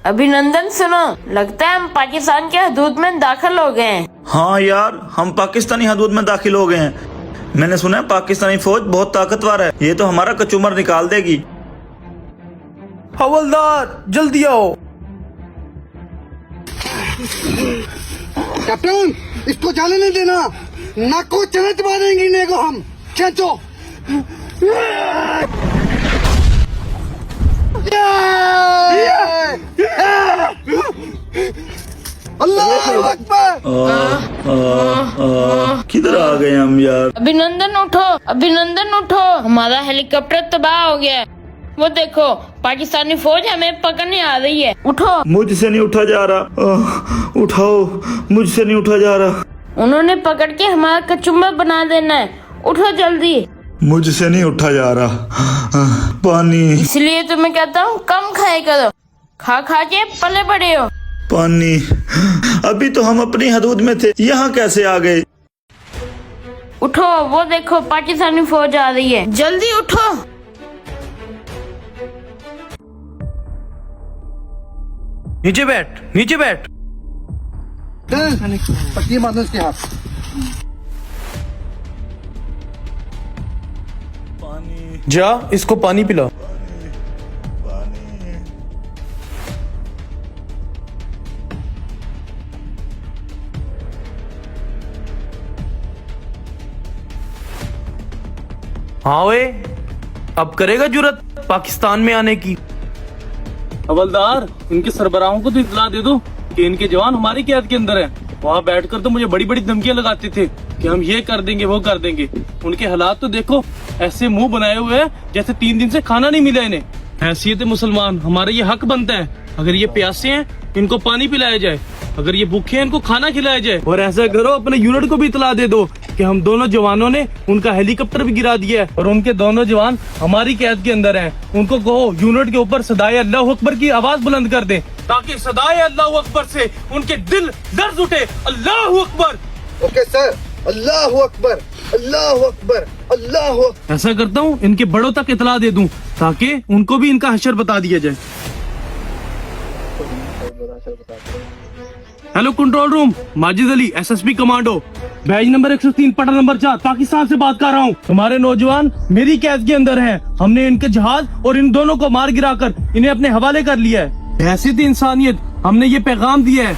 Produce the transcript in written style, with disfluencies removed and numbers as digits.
अभिनंदन सुनो, लगता है हम पाकिस्तान के हदूद में दाखिल हो गए हैं। हाँ यार, हम पाकिस्तानी हदूद में दाखिल हो गए हैं। मैंने सुना है पाकिस्तानी फौज बहुत ताकतवर है, ये तो हमारा कचूमर निकाल देगी। हवलदार जल्दी आओ। कैप्टन, इसको जाने नहीं देना, नाक को चनच मारेंगे इन्हें को हम। खींचो। अल्लाह अकबर। किधर आ गए हम यार? अभिनंदन उठो, अभिनंदन उठो, हमारा हेलीकॉप्टर तबाह हो गया है। वो देखो, पाकिस्तानी फौज हमें पकड़ने आ रही है। उठो। मुझसे नहीं उठा जा रहा। उठाओ, मुझसे नहीं उठा जा रहा। उन्होंने पकड़ के हमारा कचुम्बर बना देना है। उठो जल्दी। मुझसे नहीं उठा जा रहा। पानी, इसलिए तो मैं कहता हूँ कम खाए करो, खा खा के पले पड़े हो। पानी। अभी तो हम अपनी हदूद में थे, यहाँ कैसे आ गए? उठो, वो देखो पाकिस्तानी फौज आ रही है, जल्दी उठो। नीचे बैठ, नीचे बैठ। पट्टी मारना इसके हाथ। जा इसको पानी पिला। हाँ वे, अब करेगा जुरत पाकिस्तान में आने की? हवलदार, इनके सरबराहों को तो इत्तला दे दो कि इनके जवान हमारी कैद के अंदर हैं। वहाँ बैठकर तो मुझे बड़ी बड़ी धमकियां लगाते थे कि हम ये कर देंगे वो कर देंगे। उनके हालात तो देखो, ऐसे मुंह बनाए हुए हैं जैसे 3 दिन से खाना नहीं मिला इन्हें। हैसियत मुसलमान हमारा ये हक बनता है, अगर ये प्यासे हैं इनको पानी पिलाया जाए, अगर ये भूखे हैं इनको खाना खिलाया जाए। और ऐसा करो, अपने यूनिट को भी इत्तला दे दो कि हम दोनों जवानों ने उनका हेलीकॉप्टर भी गिरा दिया है और उनके दोनों जवान हमारी कैद के अंदर हैं। उनको कहो यूनिट के ऊपर सदाए अल्लाह अकबर की आवाज बुलंद कर दें, ताकि सदाए अल्लाह अकबर से उनके दिल दर्द उठे। अल्लाह अकबर। Okay sir. अल्लाह अकबर, अल्लाह अकबर, अल्लाह अकबर। ऐसा करता हूँ, इनके बड़ों तक इतला दे दूं ताकि उनको भी इनका हशर बता दिया जाए। Hello control room, Majid Ali SSP commando, batch number 103 पटा नंबर 4 पाकिस्तान से बात कर रहा हूँ। हमारे नौजवान मेरी कैद के अंदर हैं। हमने इनके जहाज और इन दोनों को मार गिराकर इन्हें अपने हवाले कर लिया है। हैसियत इंसानियत हमने ये पैगाम दिया है